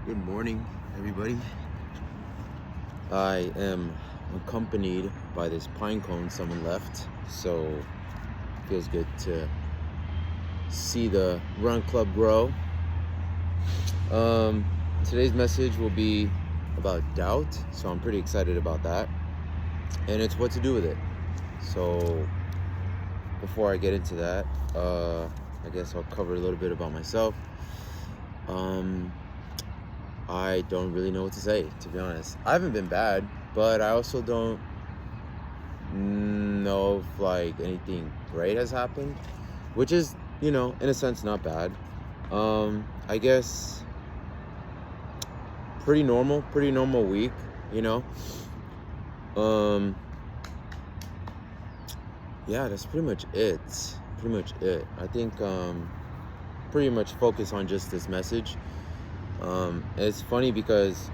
Good morning, everybody. I am accompanied by this pine cone someone left, so it feels good to see the run club grow. Today's message will be about doubt, so I'm pretty excited about that, and it's what to do with it. So before I get into that, I guess I'll cover a little bit about myself. I don't really know what to say, to be honest. I haven't been bad, but I also don't know if like anything great has happened, which is, in a sense not bad. I guess pretty normal week, you know. Yeah, that's pretty much it. I think pretty much focus on just this message. It's funny because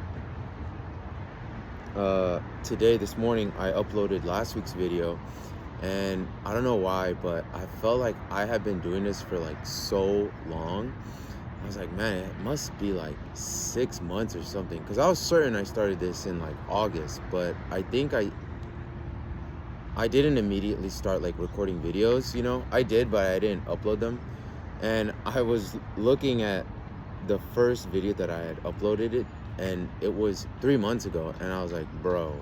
this morning I uploaded last week's video, and I don't know why, but I felt like I had been doing this for like so long. I was like, man, it must be like 6 months or something, because I was certain I started this in like August, but I think I didn't immediately start like recording videos. I did, but I didn't upload them. And I was looking at the first video that I had uploaded it, and it was 3 months ago, and I was like, bro,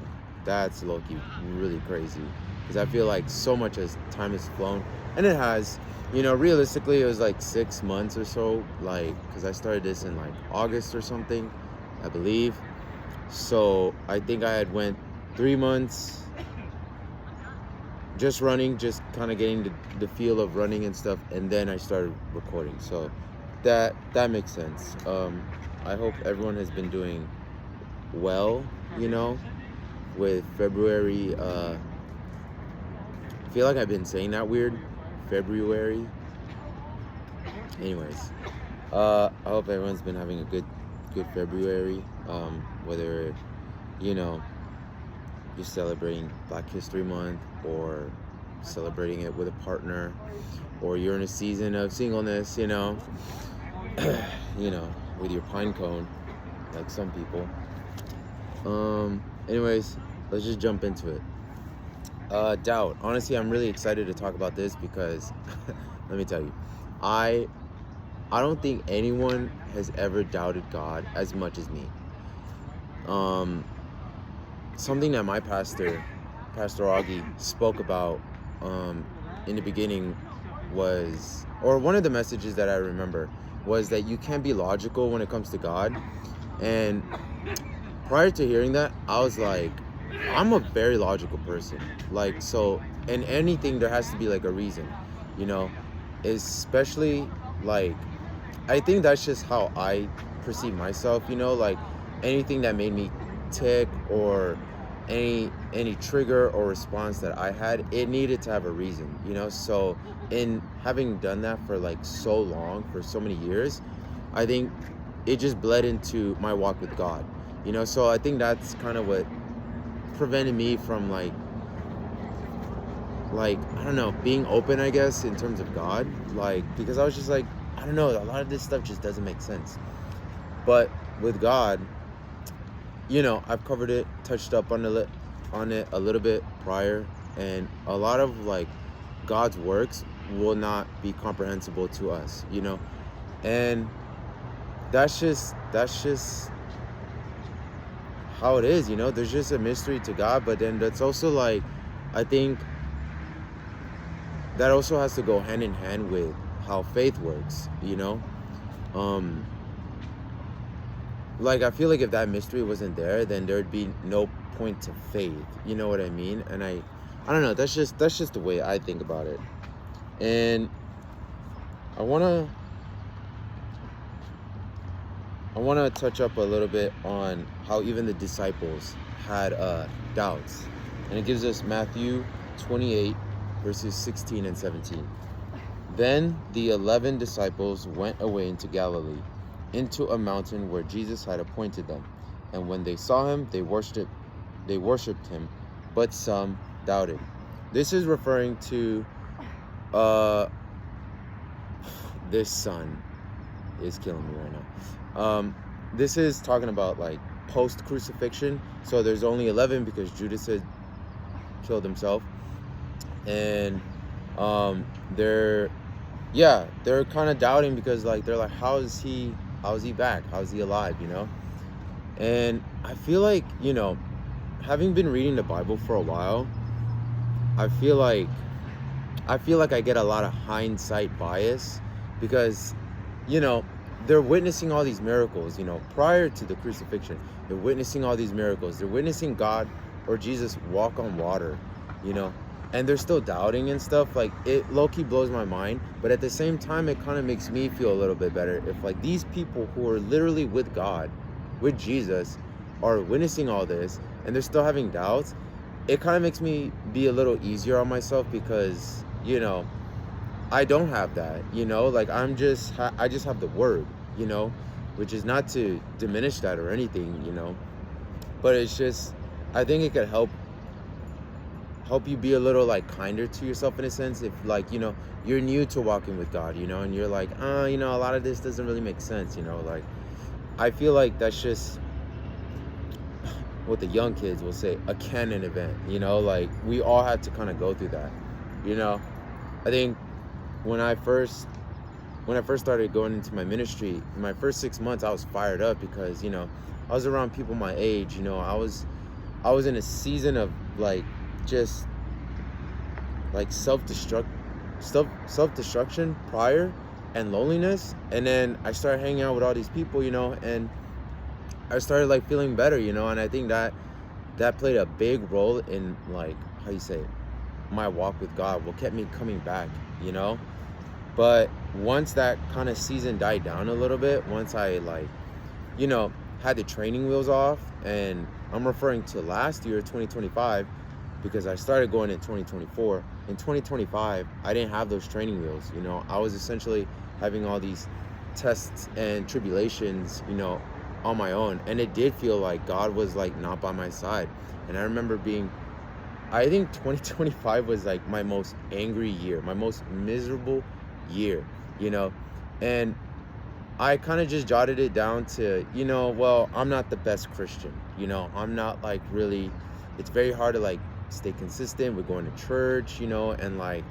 that's low-key really crazy, because I feel like so much as time has flown, and it has. Realistically, it was like 6 months or so, like, because I started this in like August or something, I believe. So I think I had went 3 months just running, just kind of getting the feel of running and stuff, and then I started recording. So that makes sense. I hope everyone has been doing well, with February. I feel like I've been saying that weird, February. Anyways, I hope everyone's been having a good February. Whether you're celebrating Black History Month, or celebrating it with a partner, or you're in a season of singleness, with your pine cone, like some people. Anyways, let's just jump into it. Doubt. Honestly, I'm really excited to talk about this because let me tell you, I don't think anyone has ever doubted God as much as me. Something that my Pastor Augie, spoke about in the beginning was, or one of the messages that I remember was, that you can't be logical when it comes to God. And prior to hearing that, I was like, I'm a very logical person. Like, so in anything, there has to be like a reason, especially like, I think that's just how I perceive myself, like anything that made me tick, or any trigger or response that I had, it needed to have a reason, so in having done that for like so long, for so many years, I think it just bled into my walk with God, so I think that's kind of what prevented me from like I don't know, being open, I guess, in terms of God, like, because I was just like, I don't know, a lot of this stuff just doesn't make sense. But with God, I've covered it, touched up on it a little bit prior, and a lot of like God's works will not be comprehensible to us, and that's just how it is, there's just a mystery to God. But then that's also like, I think that also has to go hand in hand with how faith works, like, I feel like if that mystery wasn't there, then there'd be no point to faith, you know what I mean? And I don't know, that's just the way I think about it. And I want to touch up a little bit on how even the disciples had doubts. And it gives us Matthew 28 verses 16 and 17. Then the 11 disciples went away into Galilee, into a mountain where Jesus had appointed them. And when they saw him, they worshipped him, but some doubted. This is referring to this sun is killing me right now. this is talking about like post crucifixion. So there's only 11 because Judas had killed himself, and they're kind of doubting because like they're like, how is he back? How is he alive? And I feel like, having been reading the Bible for a while, I feel like I get a lot of hindsight bias because, they're witnessing all these miracles, prior to the crucifixion. They're witnessing all these miracles. They're witnessing God or Jesus walk on water, and they're still doubting and stuff. Like, it low-key blows my mind, but at the same time, it kind of makes me feel a little bit better if like these people who are literally with God, with Jesus, are witnessing all this and they're still having doubts. It kind of makes me be a little easier on myself because, I don't have that, like I just have the word, which is not to diminish that or anything, but it's just, I think it could help you be a little like kinder to yourself in a sense if like, you're new to walking with God, and you're like, a lot of this doesn't really make sense, like I feel like that's just what the young kids will say, a canon event, like we all had to kind of go through that, I think when I first started going into my ministry, in my first 6 months, I was fired up because, I was around people my age, I was in a season of like, just like self-destruction prior and loneliness. And then I started hanging out with all these people, and I started like feeling better, and I think that played a big role in like, how you say it, my walk with God, what kept me coming back, But once that kind of season died down a little bit, once I like, had the training wheels off, and I'm referring to last year, 2025, because I started going in 2024. In 2025, I didn't have those training wheels, I was essentially having all these tests and tribulations, on my own. And it did feel like God was like not by my side. And I remember I think 2025 was like my most angry year, my most miserable year, and I kind of just jotted it down to, well, I'm not the best Christian, I'm not like really, it's very hard to like stay consistent with going to church, and like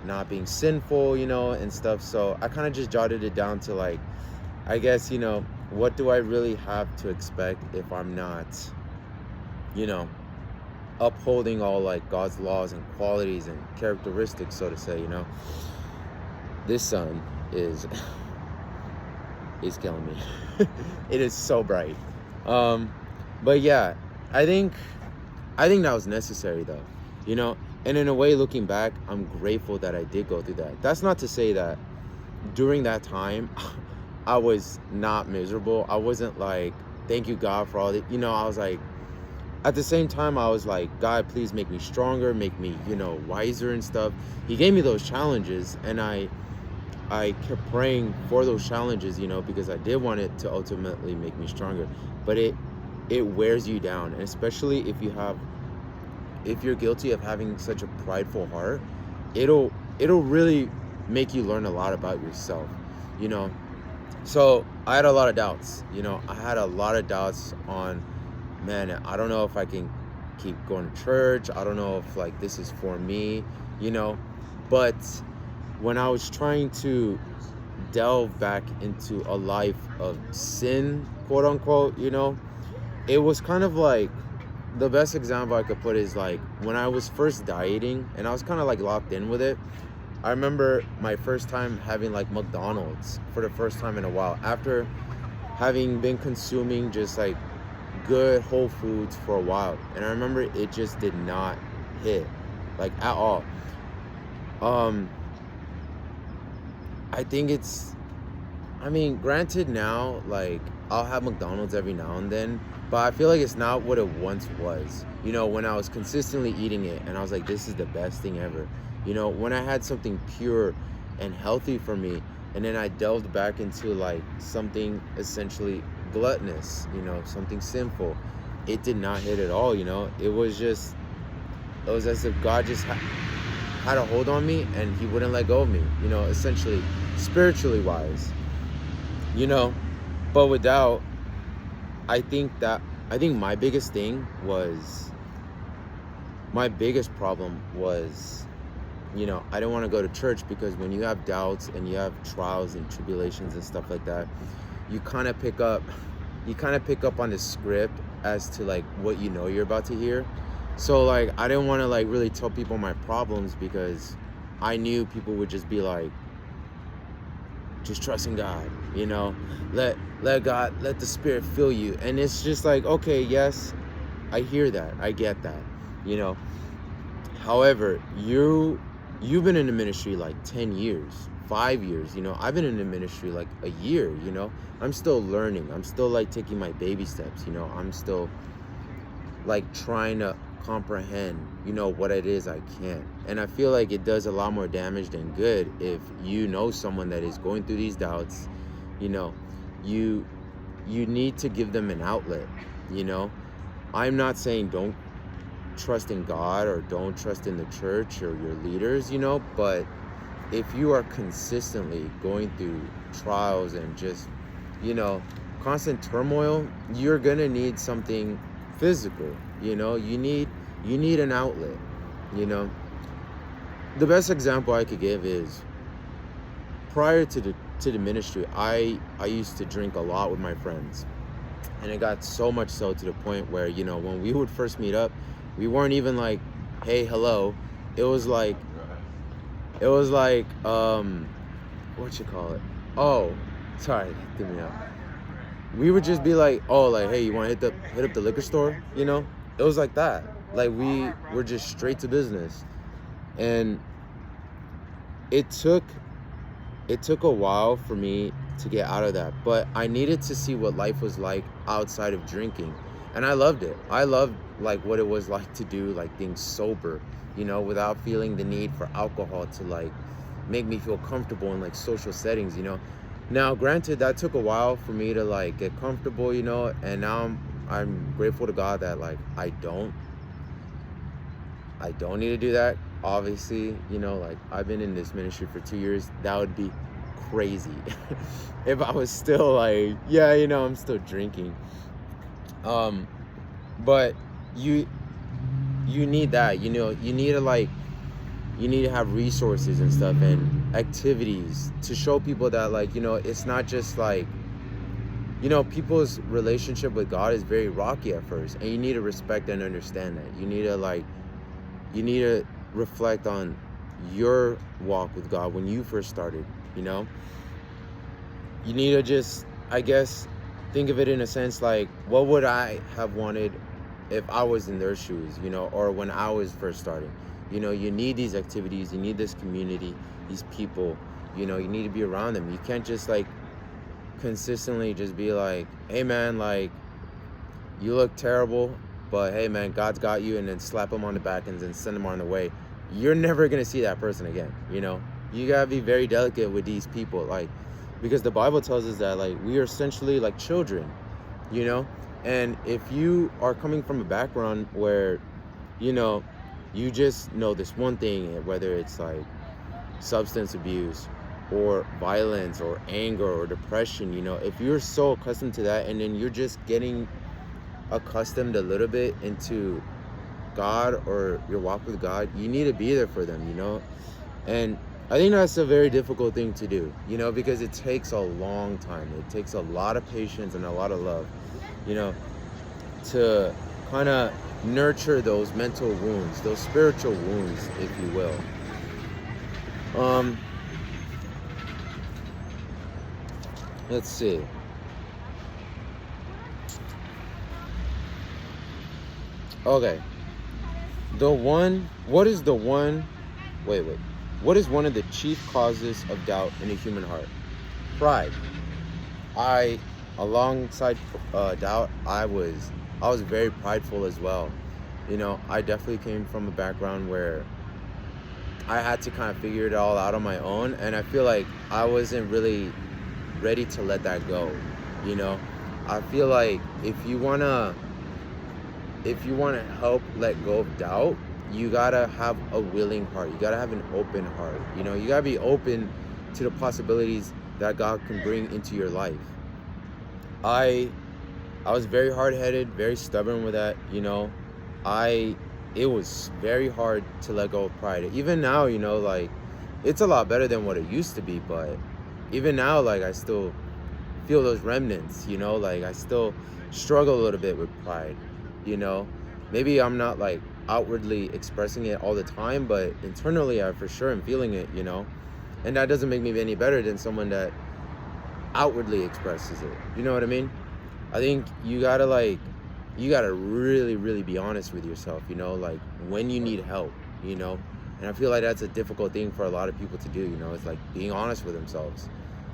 not being sinful, and stuff. So I kind of just jotted it down to like, I guess, what do I really have to expect if I'm not, upholding all like God's laws and qualities and characteristics, so to say, This sun is killing me. It is so bright. But yeah, I think that was necessary though, and in a way, looking back, I'm grateful that I did go through that. That's not to say that during that time I was not miserable. I wasn't like, thank you God for all that, I was like, at the same time, I was like, God, please make me stronger, make me, wiser and stuff. He gave me those challenges, and I kept praying for those challenges, because I did want it to ultimately make me stronger. But it wears you down, and especially if you're guilty of having such a prideful heart, it'll really make you learn a lot about yourself, So I had a lot of doubts, I had a lot of doubts on, man, I don't know if I can keep going to church. I don't know if like this is for me, but when I was trying to delve back into a life of sin, quote unquote, it was kind of like, the best example I could put is like when I was first dieting and I was kind of like locked in with it. I remember my first time having like McDonald's for the first time in a while, after having been consuming just like good whole foods for a while. And I remember it just did not hit like at all. I think granted now, like I'll have McDonald's every now and then, but I feel like it's not what it once was, when I was consistently eating it and I was like, this is the best thing ever, when I had something pure and healthy for me, and then I delved back into like something essentially gluttonous, something sinful. It did not hit at all, it was as if God just had a hold on me and he wouldn't let go of me, essentially spiritually wise, but without I think my biggest problem was, I didn't want to go to church, because when you have doubts and you have trials and tribulations and stuff like that, you kind of pick up on the script as to like what you're about to hear. So like I didn't want to like really tell people my problems, because I knew people would just be like, just trust in God, let God, let the Spirit fill you. And it's just like, okay, yes, I hear that, I get that, However, you've been in the ministry like 10 years, 5 years, I've been in the ministry like a year, I'm still learning. I'm still like taking my baby steps, I'm still like trying to comprehend, what it is I can. And I feel like it does a lot more damage than good if someone that is going through these doubts, you need to give them an outlet, I'm not saying don't trust in God or don't trust in the church or your leaders, but if you are consistently going through trials and just, constant turmoil, you're gonna need something physical, you need an outlet, The best example I could give is prior to the ministry, I used to drink a lot with my friends. And it got so much so to the point where, when we would first meet up, we weren't even like, hey, hello. It was like, what you call it? Oh, sorry, give me up. We would just be like, oh, like, hey, you want to hit up the liquor store? It was like that. Like, we were just straight to business. And it took a while for me to get out of that, but I needed to see what life was like outside of drinking. And I loved it. I loved like what it was like to do like things sober, without feeling the need for alcohol to like make me feel comfortable in like social settings, Now, granted, that took a while for me to like get comfortable, and now I'm grateful to God that like I don't need to do that. Obviously, like I've been in this ministry for 2 years. That would be crazy if I was still like, yeah, I'm still drinking. But you need that, you need to have resources and stuff and activities to show people that like, it's not just like, people's relationship with God is very rocky at first, and you need to respect and understand that. You need to reflect on your walk with God when you first started, You need to just, I guess, think of it in a sense like, what would I have wanted if I was in their shoes, or when I was first starting? You need these activities, you need this community, these people, you need to be around them. You can't just like consistently just be like, hey man, like you look terrible, but hey man, God's got you, and then slap them on the back and then send them on the way. You're never gonna see that person again. You gotta be very delicate with these people, like, because the Bible tells us that like we are essentially like children, and if you are coming from a background where you just know this one thing, whether it's like substance abuse or violence or anger or depression, if you're so accustomed to that, and then you're just getting accustomed a little bit into God or your walk with God, you need to be there for them, and I think that's a very difficult thing to do, because it takes a long time. It takes a lot of patience and a lot of love, to kind of nurture those mental wounds, those spiritual wounds, if you will. Let's see. Okay. What is one of the chief causes of doubt in a human heart? Pride. Alongside doubt, I was very prideful as well. I definitely came from a background where I had to kind of figure it all out on my own, and I feel like I wasn't really ready to let that go. I feel like if you wanna help let go of doubt, you gotta have a willing heart. You gotta have an open heart. You gotta be open to the possibilities that God can bring into your life. I I was very hard-headed, very stubborn with that, you know. It was very hard to let go of pride. Even now, you know, like, it's a lot better than what it used to be, but even now, like, I still feel those remnants, you know, like, I still struggle a little bit with pride, you know. Maybe I'm not, like, outwardly expressing it all the time, but internally, I for sure am feeling it, you know. And that doesn't make me any better than someone that outwardly expresses it. You know what I mean? I think you gotta really, really be honest with yourself, you know, like when you need help, you know. And I feel like that's a difficult thing for a lot of people to do, you know. It's like being honest with themselves.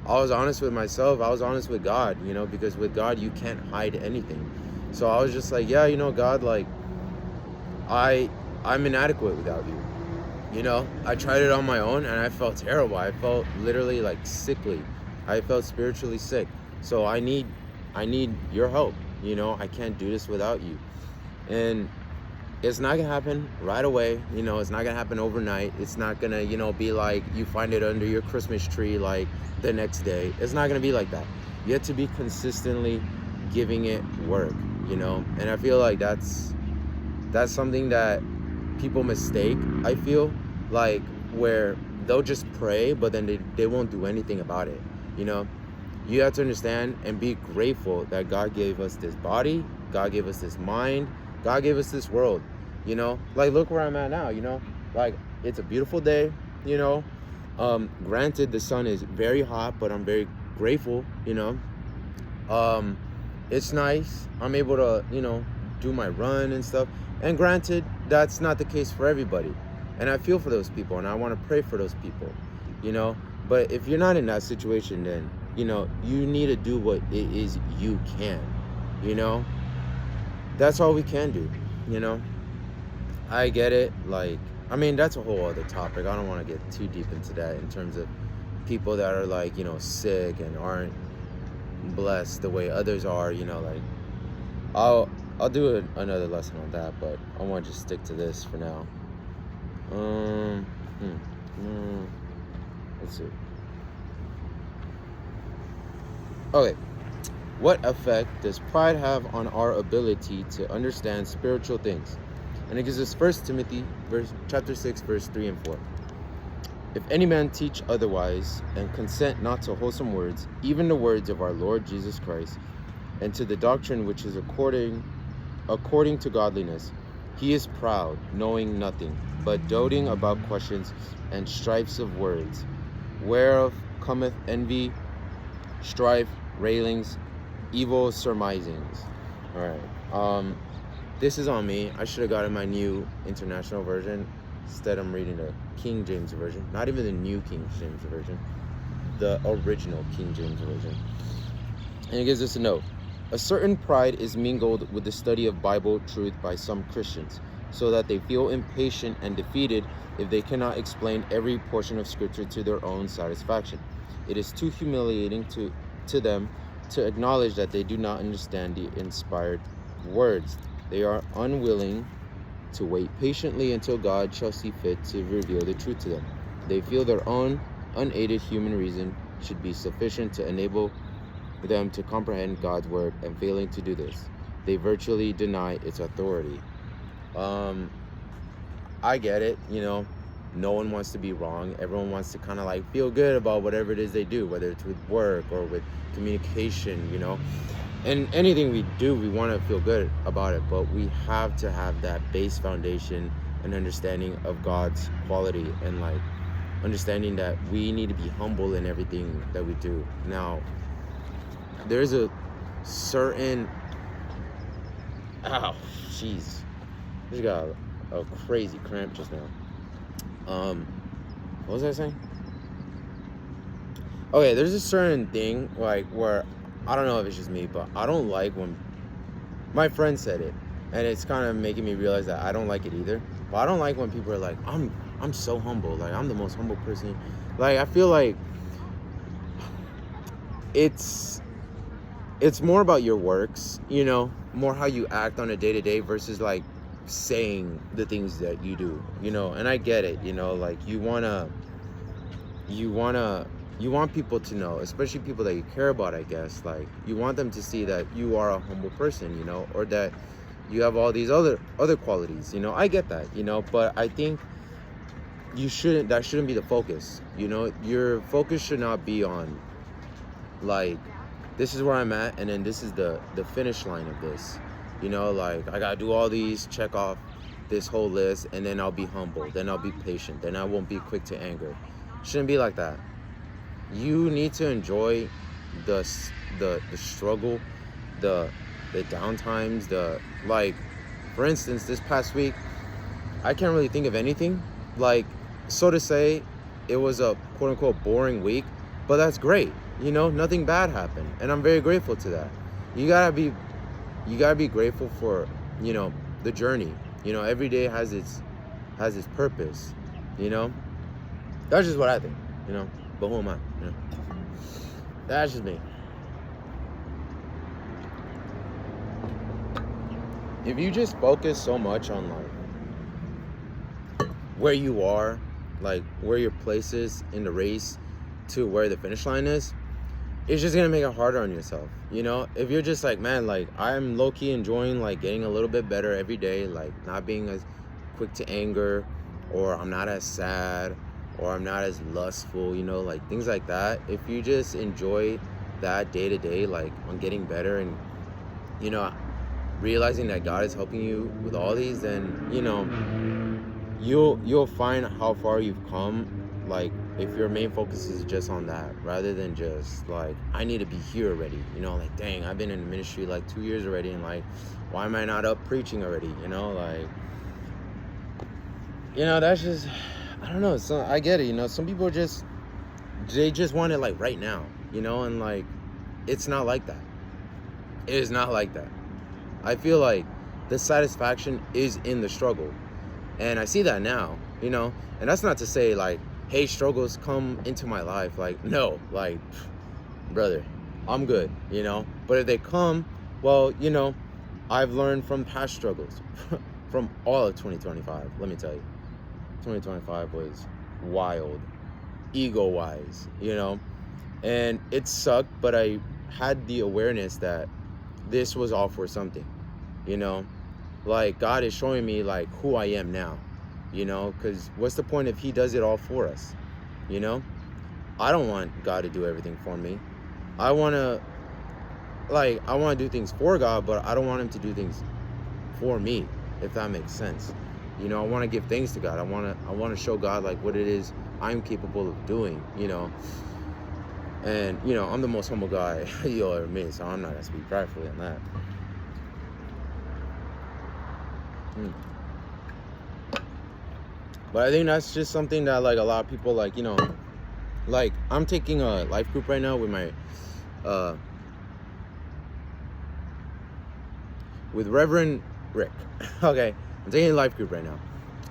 I was honest with myself. I was honest with God, you know, because with God you can't hide anything. So I was just like, yeah, you know, God, like I'm inadequate without you. You know, I tried it on my own and I felt terrible. I felt literally like sickly. I felt spiritually sick. So I need your help. You know, I can't do this without you. And it's not gonna happen right away. You know, it's not gonna happen overnight. It's not gonna, you know, be like you find it under your Christmas tree like the next day. It's not gonna be like that. You have to be consistently giving it work, you know. And I feel like that's something that people mistake. I feel like where they'll just pray, but then they won't do anything about it, you know. You have to understand and be grateful that God gave us this body, God gave us this mind, God gave us this world, you know. Like, look where I'm at now, you know. Like, it's a beautiful day, you know. Granted, the sun is very hot, but I'm very grateful, you know. It's nice. I'm able to, you know, do my run and stuff. And granted, that's not the case for everybody. And I feel for those people, and I want to pray for those people, you know. But if you're not in that situation, then, you know, you need to do what it is you can, you know. That's all we can do, you know. I get it. Like, I mean, that's a whole other topic. I don't want to get too deep into that in terms of people that are, like, you know, sick and aren't blessed the way others are, you know. Like, I'll do another lesson on that, but I want to just stick to this for now. Let's see. Okay. What effect does pride have on our ability to understand spiritual things? And it gives us 1 Timothy chapter 6, verse 3 and 4. If any man teach otherwise, and consent not to wholesome words, even the words of our Lord Jesus Christ, and to the doctrine which is according to godliness, he is proud, knowing nothing, but doting about questions and strifes of words, whereof cometh envy, strife, railings, evil surmisings. All right. This is on me. I should have gotten my new international version. Instead, I'm reading the King James version. Not even the new King James version. The original King James version. And it gives us a note. A certain pride is mingled with the study of Bible truth by some Christians, so that they feel impatient and defeated if they cannot explain every portion of Scripture to their own satisfaction. It is too humiliating to them to acknowledge that they do not understand the inspired words. They are unwilling to wait patiently until God shall see fit to reveal the truth to them. They feel their own unaided human reason should be sufficient to enable them to comprehend God's word, and failing to do this, they virtually deny its authority. I get it, you know. No one wants to be wrong. Everyone wants to kind of like feel good about whatever it is they do, whether it's with work or with communication, you know. And anything we do, we want to feel good about it, but we have to have that base foundation and understanding of God's quality, and like understanding that we need to be humble in everything that we do. Now, there's a certain, jeez, I just got a crazy cramp just now. What was I saying? Okay, there's a certain thing like where I don't know if it's just me, but I don't like when my friend said it, and it's kind of making me realize that I don't like it either. But I don't like when people are like, I'm so humble, like I'm the most humble person. Like, I feel like it's more about your works, you know, more how you act on a day-to-day versus like saying the things that you do, you know. And I get it, you know, like you wanna you want people to know, especially people that you care about, I guess, like you want them to see that you are a humble person, you know, or that you have all these other qualities, you know. I get that, you know, but I think that shouldn't be the focus, you know. Your focus should not be on like, this is where I'm at, and then this is the finish line of this, you know, like I gotta do all these, check off this whole list, and then I'll be humble, then I'll be patient, then I won't be quick to anger. Shouldn't be like that. You need to enjoy the struggle, the downtimes, like, for instance, this past week, I can't really think of anything. Like, so to say, it was a quote unquote boring week, but that's great. You know, nothing bad happened, and I'm very grateful to that. You gotta be grateful for, you know, the journey. You know, every day has its purpose. You know, that's just what I think. You know, but who am I? You know, that's just me. If you just focus so much on like where you are, like where your place is in the race to where the finish line is, it's just gonna make it harder on yourself. You know, if you're just like, man, like I'm low-key enjoying like getting a little bit better every day, like not being as quick to anger, or I'm not as sad, or I'm not as lustful, you know, like things like that. If you just enjoy that day to day, like on getting better, and, you know, realizing that God is helping you with all these, then, you know, you'll find how far you've come. Like, if your main focus is just on that, rather than just like, I need to be here already, you know, like, dang, I've been in the ministry like 2 years already, and like, why am I not up preaching already, you know, like, you know, that's just, I don't know. So I get it, you know, some people they just want it like right now, you know, and like, it's not like that. It is not like that. I feel like the satisfaction is in the struggle, and I see that now, you know. And that's not to say like, hey, struggles come into my life, like, no, like, brother, I'm good, you know. But if they come, well, you know, I've learned from past struggles from all of 2025. Let me tell you, 2025 was wild, ego-wise, you know. And it sucked, but I had the awareness that this was all for something, you know. Like, God is showing me like who I am now, you know, because what's the point if he does it all for us, you know? I don't want God to do everything for me. I want to do things for God, but I don't want him to do things for me, if that makes sense. You know, I want to give thanks to God. I want to show God like what it is I'm capable of doing, you know. And, you know, I'm the most humble guy you'll ever meet, so I'm not going to speak pridefully on that. But I think that's just something that like a lot of people, like, you know, like I'm taking a life group right now with my with Reverend Rick. Okay, I'm taking a life group right now,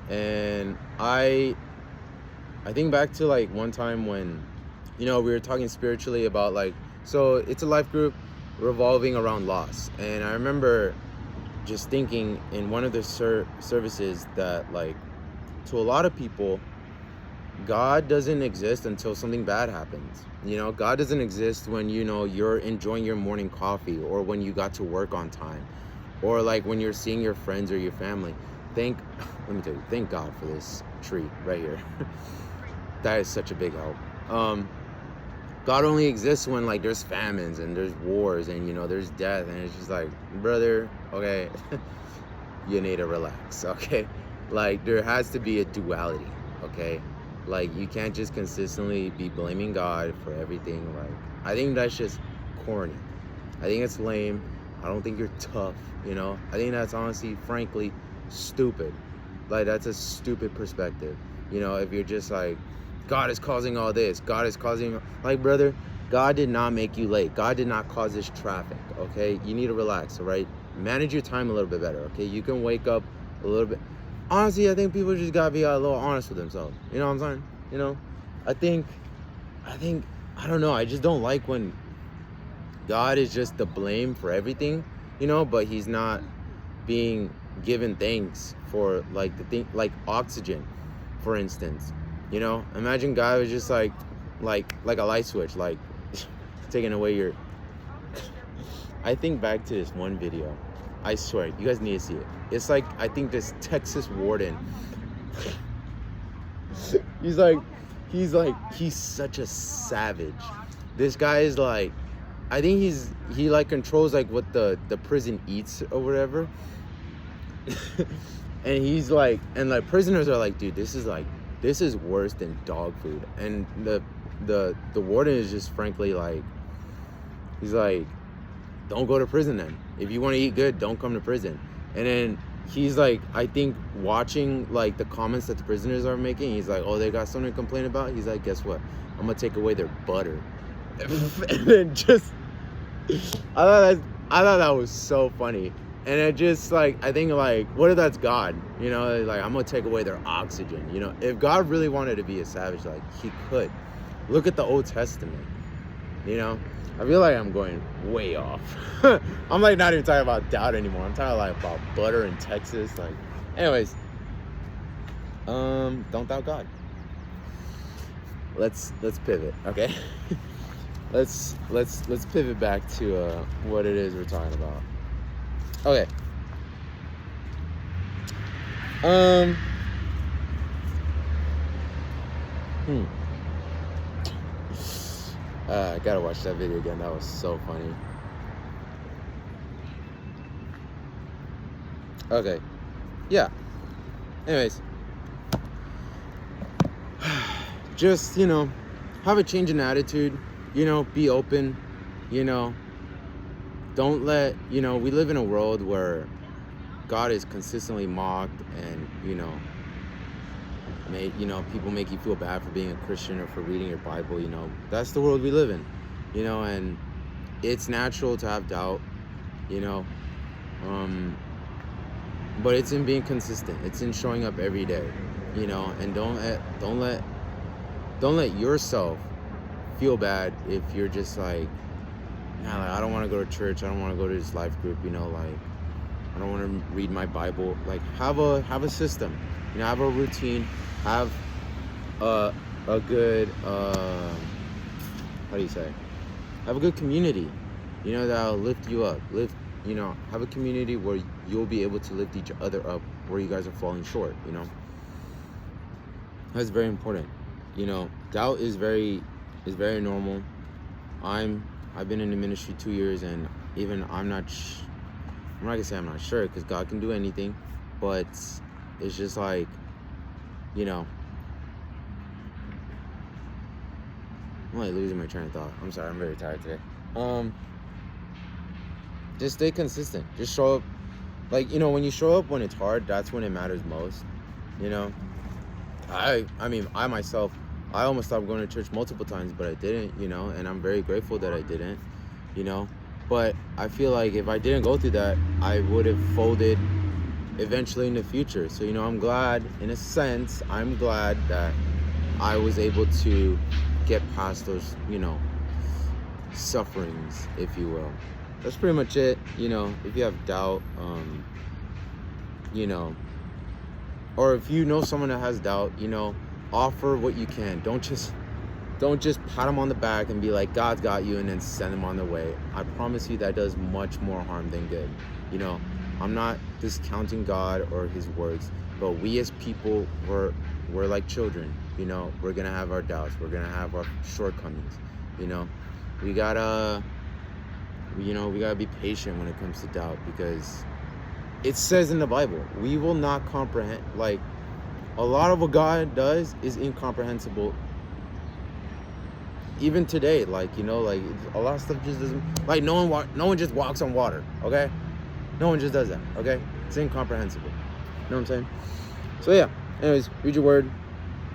and I think back to like one time when, you know, we were talking spiritually about like, so it's a life group revolving around loss, and I remember just thinking in one of the services that like, to a lot of people, God doesn't exist until something bad happens. You know, God doesn't exist when, you know, you're enjoying your morning coffee, or when you got to work on time, or like when you're seeing your friends or your family. Let me tell you, thank God for this tree right here. That is such a big help. God only exists when like there's famines and there's wars and, you know, there's death, and it's just like, brother, okay, you need to relax, okay? Like, there has to be a duality, okay? Like, you can't just consistently be blaming God for everything. Like, I think that's just corny. I think it's lame. I don't think you're tough, you know? I think that's honestly, frankly, stupid. Like, that's a stupid perspective. You know, if you're just like, God is causing all this, God is causing, like, brother, God did not make you late. God did not cause this traffic, okay? You need to relax, all right? Manage your time a little bit better, okay? You can wake up a little bit. Honestly, I think people just gotta be a little honest with themselves. You know what I'm saying? You know, I think, I don't know. I just don't like when God is just the blame for everything, you know, but he's not being given thanks for like the thing, like oxygen, for instance. You know, imagine God was just like, like a light switch, like taking away your. I think back to this one video. I swear, you guys need to see it. It's like, I think this Texas warden. He's such a savage. This guy is like, I think he like controls like what the prison eats or whatever. And he's like, and like prisoners are like, dude, this is worse than dog food. And the warden is just frankly like, he's like, don't go to prison then. If you want to eat good, don't come to prison. And then he's like, I think watching like the comments that the prisoners are making, he's like, oh, they got something to complain about? He's like, guess what? I'm gonna take away their butter. And then just, I thought that was so funny. And it just like, I think like, what if that's God? You know, like, I'm gonna take away their oxygen. You know, if God really wanted to be a savage, like, he could. Look at the Old Testament, you know? I feel like I'm going way off. I'm like not even talking about doubt anymore. I'm talking like about butter in Texas. Like, anyways, don't doubt God. Let's pivot, okay? let's pivot back to what it is we're talking about. Okay. I gotta watch that video again. That was so funny. Okay. Yeah. Anyways. Just, you know, have a change in attitude. You know, be open. You know, don't let, you know, we live in a world where God is consistently mocked and, you know, people make you feel bad for being a Christian or for reading your Bible. You know, that's the world we live in, you know, and it's natural to have doubt, you know, but it's in being consistent. It's in showing up every day, you know, and don't let yourself feel bad if you're just like, nah, like, I don't want to go to church. I don't want to go to this life group, you know, like, I don't want to read my Bible. Like, have a system, you know, have a routine, have a good, how do you say? Have a good community, you know, that'll lift you up. You know, have a community where you'll be able to lift each other up where you guys are falling short, you know. That's very important. You know, doubt is very normal. I've been in the ministry 2 years, and even I'm not gonna say I'm not sure, because God can do anything, but it's just like, you know, I'm like losing my train of thought. I'm sorry, I'm very tired today. Just stay consistent. Just show up. Like, you know, when you show up when it's hard, that's when it matters most. You know, I mean, I myself, I almost stopped going to church multiple times, but I didn't, you know, and I'm very grateful that I didn't, you know. But I feel like if I didn't go through that, I would have folded eventually in the future. So, you know, I'm glad, in a sense, I'm glad that I was able to get past those, you know, sufferings, if you will. That's pretty much it. You know, if you have doubt, you know, or if you know someone that has doubt, you know, offer what you can. Don't just pat them on the back and be like, God's got you, and then send them on their way. I promise you that does much more harm than good. You know, I'm not discounting God or his words, but we as people, we're like children. You know, we're gonna have our doubts, we're gonna have our shortcomings. You know, we gotta be patient when it comes to doubt, because it says in the Bible, we will not comprehend. Like, a lot of what God does is incomprehensible even today. Like, you know, like, a lot of stuff just doesn't, like, no one just walks on water, okay? No one just does that, okay? It's incomprehensible. You know what I'm saying? So yeah, anyways, read your word.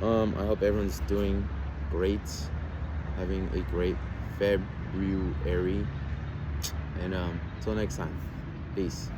I hope everyone's doing great, having a great February, and until next time, peace.